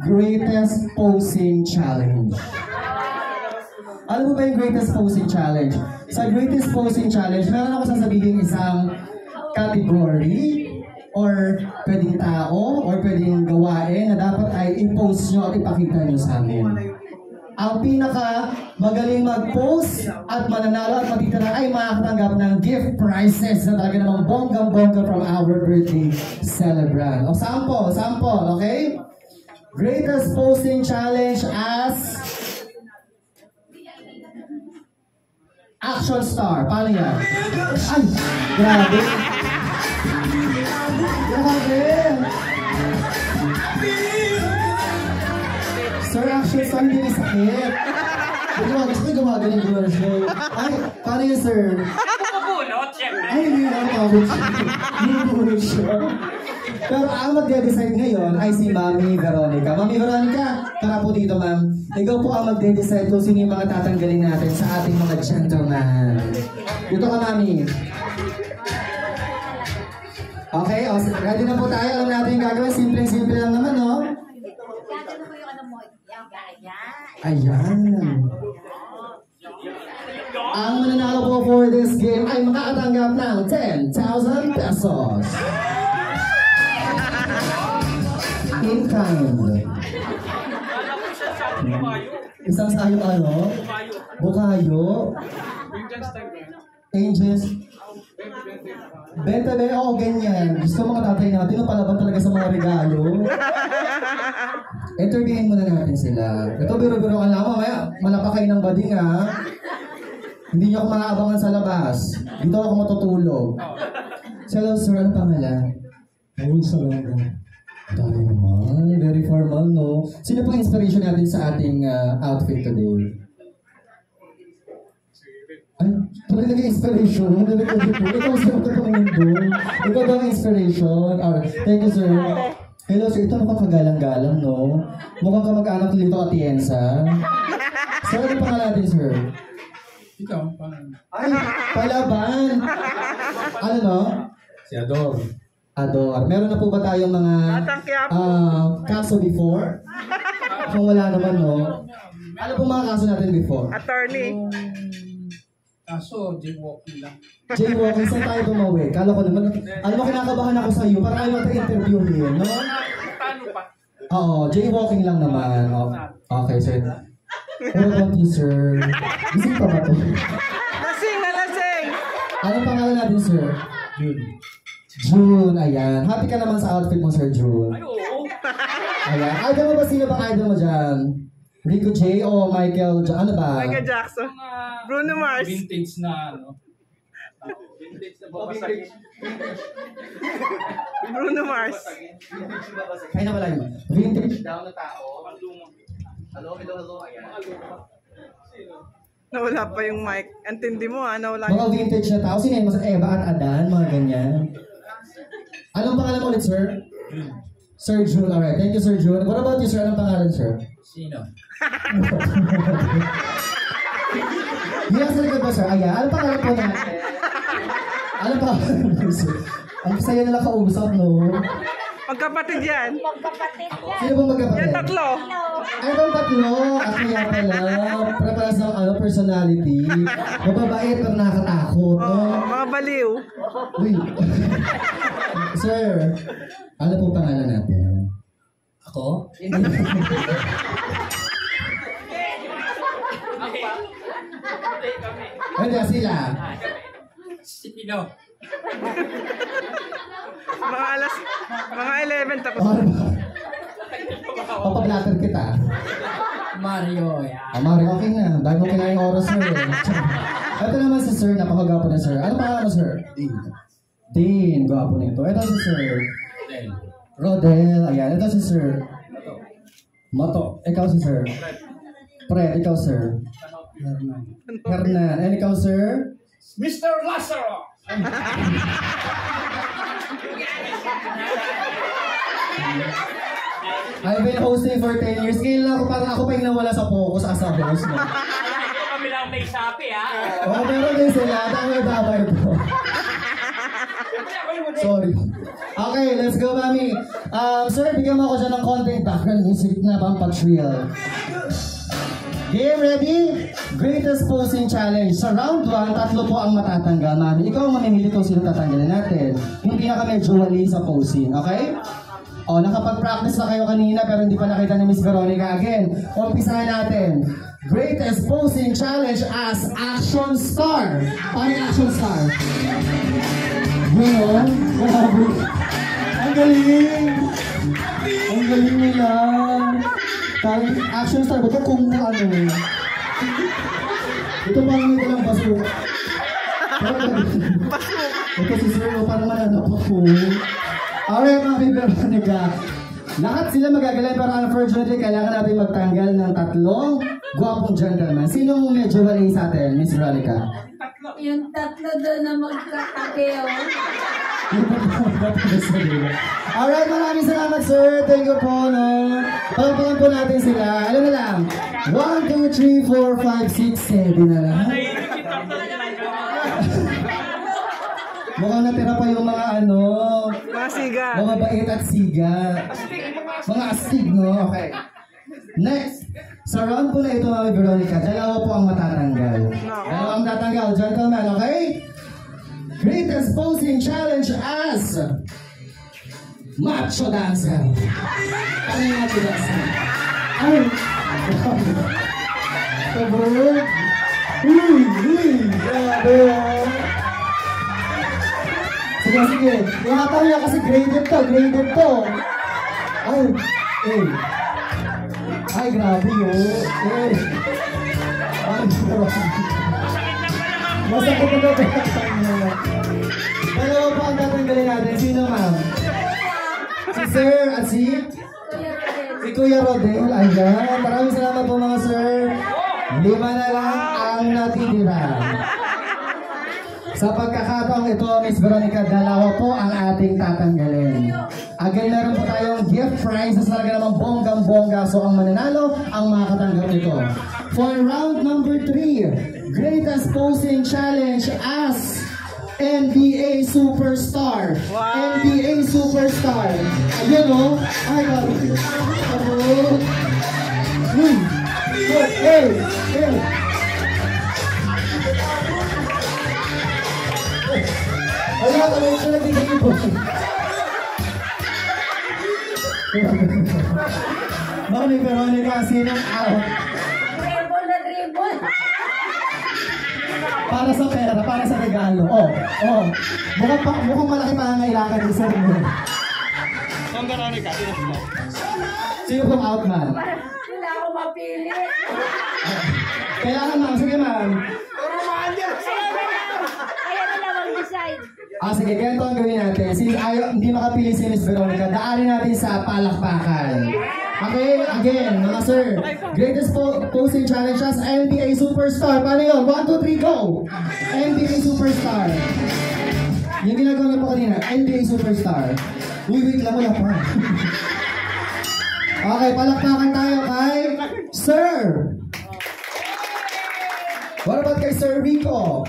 Greatest Posing Challenge. Alam mo ba yung Greatest Posing Challenge? Sa Greatest Posing Challenge, meron ako sasabihin isang category or pwedeng tao or pwedeng gawain na dapat ay i-post nyo at ipakita nyo sa amin. Ang pinaka magaling mag-post at mananalo at matitira ay makakatanggap ng gift prizes na talaga namang bonggang-bongga from our birthday celebrant. O sample, okay? Greatest Posting Challenge as action star. Paano yan? Ay, grabe. Grabe. Sir, action star, hindi na sakit. Gusto ko gumagaling ko na siya. Ay, paano yun, sir? Bubunot, syempre. Ay, hindi na ako. Bubunot siya. Pero ang magde-decide ngayon ay si Mami Veronica. Mami Veronica, tara po dito, ma'am. Ikaw po ang magde-decide kung sino yung mga tatanggalin natin sa ating mga gentleman. Dito ka, Mami. Okay, ready na po tayo. Alam natin yung gagawin. Simple-simple lang naman, no? Ayan. Ang mananalo po for this game ay makakatanggap ng 10,000 pesos. In kind. Isang sayo ano? Bukayo. Angels. Benta ba? Oo, ganyan. Gusto mga tatay natin, palaban talaga sa mga regalo. Interviewin muna natin sila. Ito, biro-biro ka lang. Mamaya, malapakay ng bading, ha? Hindi niyo ako maaabangan sa labas. Dito ako matutulog. Hello, sir. Ano pangalan? Ayun, Salaga. Dami naman. Very formal, no? Sino pang inspiration natin sa ating outfit today? Ay, talaga inspiration. Ikaw, sir, ito pa ngayon doon. Ikaw ba ang inspiration? Thank you, sir. Hello, sir. Ito mukhang kagalang-galang, no? Mukhang kamag-anak dito at Tienza. Sir, ano pangalan natin, sir? Ikaw, paano? Ay, palaban! Ano, no? Si Ador. Ador. Meron na po ba tayong mga kaso before? Kung wala naman, no? Ano po mga kaso natin before? Attorney. Kaso, jaywalking lang. Jaywalking, saan tayo tumawi? Kala ko naman, alam mo, kinakabahan ako sa iyo para ayaw natin interviewin, no? Oo, jaywalking lang naman. Oh. Okay, sir. Pero konti, sir. Gising pa ba ito? Lasing na lasing! Anong pangalan natin, sir? June. June, ayan. Happy ka naman sa outfit mo, Sir June. Ay, oo. Ayan. Idol mo ba? Sino bang idol mo dyan? Rico J o Michael J? Ano ba? Michael Jackson. Bruno Mars. Vintage na, ano? Vintage na babasagin. Bruno Mars. Kaya na wala yun. Vintage. Down na tao. Hello, ayan. Nawala pa yung mic. Antindi mo ha, nawala Mga vintage na tao. Sino yun? Mas Eva at Adan, mga ganyan. Anong pangalan mo ulit, sir? Sir June. Alright, thank you, Sir June. What about you, sir? Anong pangalan, sir? Sino? Yes, sa likod ba, sir? Ayan. Anong pangalan po natin? Anong pangalan po, sir? Ang saya nila kausap, no? Magkapatid yan. Sino pong magkapatid? Yan tatlo. Ay, itong tatlo. At kaya pala, para sa personality. Mababait pero nakakatakot, no? Mga baliw. Uy. Sir, ano po pangalan natin? Ako? Ano sila? Sino? Mga 11 tapos. Papablatter kita. Mario. Mario, okay na. Dahil mo kinain oras mo eh. Ito naman si sir, napakagwapo na sir. Ano pangalan mo, sir? Dean, gwapo nito. Ito si sir. Rodel. Ayan, ito si sir. Mato. Ikaw si sir. Fred, ikaw sir. Hernan. And ikaw sir? Mr. Lazaro! I've been hosting for 10 years. Ngayon lang ako, parang ako pa yung nawala sa focus as a host. No? Kami lang may sapi, ha? Oo, meron din sila. Damay-damay po. Siyempre ako Sorry. Okay, let's go, Mami. Sir, bigyan mo ako dyan ng konting background music na pampatrill. Game ready? Greatest posing challenge. Sa round 1, 3 po ang matatanggal, Mami. Ikaw ang mamimili kung sino tatanggalin natin. Yung pinaka-medyo wali sa posing, okay? O, nakapag-practice na kayo kanina pero hindi pa nakita ni Miss Veronica again. Umpisahan natin. Greatest posing challenge as action star. Paano yung action star? Ganon? Grabe. Ang galing! Ang galing nila. Tawag action star. Ba't kung ano eh? Ito parang may lang baso. Ito si Sir, parang mananap ako. Alright mga Veronica. Lahat sila magagaling pero unfortunately kailangan natin magtanggal ng 3 gwapong gentleman. Sinong medyo wali sa atin, Miss Veronica? Yung 3 doon na magkakape, oh. Alright, maraming salamat sir. Thank you po, no. Palagpagan po natin sila. Alam na lang. 1, 2, 3, 4, 5, 6, 7 na lang. Mukhang natira pa yung mga ano. Mga siga. Mga bait at siga. Mga astig, no? Okay. Next. Sa round po na ito, Mami Veronica, 2 po ang matatanggal. 2 ang tatanggal, gentlemen, okay? Greatest posing challenge as Macho Dancer. Ano yung Macho Dancer? Ay! Kabog! Grabe! Sige, sige. Ingatan niya kasi graded to. Ay! Ay, grabe yun. Ay, grabe. Masakit na ito. Dalawa pa ang tatanggalin natin. Sino, ma'am? Si Sir at si Kuya Rodel. Ayan. Maraming salamat po mga sir. 5 na lang ang natitira. Sa pagkakataong ito, Miss Veronica, 2 po ang ating tatanggalin. Again, meron po tayong gift prizes talaga namang bonggang-bongga. So, ang mananalo, ang makakatanggap nito. For round number 3, Greatest Posing Challenge as NBA Superstar. Wow. NBA Superstar. Ayun o. Ay, grabe. Hey! Wala ka lang siya nagbigay po. Mami Veronica, sinong out? Dribble na dribble. Para sa pera, para sa regalo. Mukhang malaki pa ang kailangan ni Sir mo. Ang Veronica, sino sila? Sino pong out, ma'am? Wala akong mapili. Kailangan, ma'am. Sige, ma'am. Kaya na lang mag-decide. Sige, ganito ang gawin natin. Since hindi makapili si Miss Veronica, daanin natin sa palakpakan. Okay, again, mga sir. Greatest posing challenge as NBA Superstar. Paano yun? 1, 2, 3, go! NBA Superstar. Yung ginagawa niyo po kanina, NBA Superstar. Wait lang, wala pa. Okay, palakpakan tayo kay Sir. What about kay Sir Rico?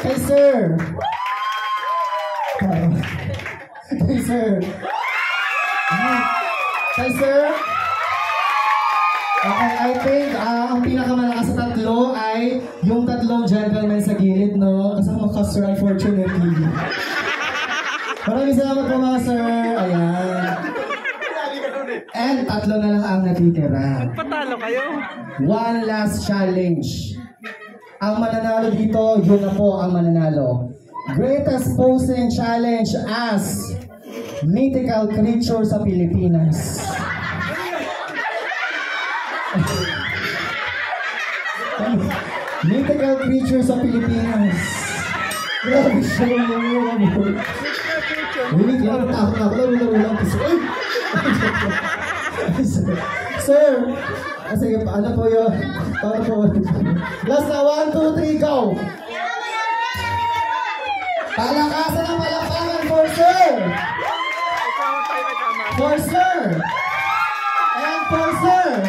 Kay Sir. Kay Sir. Kay Sir. Okay, I think ang pinakamalakas sa 3 ay yung 3 gentlemen sa gilid, no? Kasama ka, Sir, unfortunately. Maraming salamat po mga sir. Ayan. And 3 na lang ang natitira. Patalo kayo. 1 last challenge. Ang mananalo dito, yun na po ang mananalo. Greatest posing challenge as mythical creature sa Pilipinas. Mythical creature sa Pilipinas. Grabe siya yung Wait lang, takot ako. Laro lang. Sir! Sige, ano po yun? Paano po? Last na, 1, 2, 3, go! Palakasan ang palakpakan for sir! For sir! And for sir!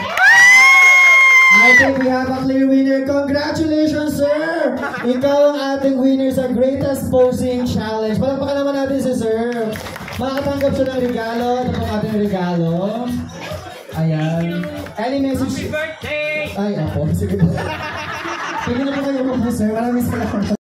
I think Alright, we have a clear winner. Congratulations, sir! Ikaw ang ating winner sa Greatest Posing Challenge. Palagpakan naman natin si sir. Makakatanggap siya ng regalo. Ito po ang ating regalo. Ayan. Any message? Happy birthday! Ay, ako. Sige po. Sige na po kayo po, sir. Maraming salamat.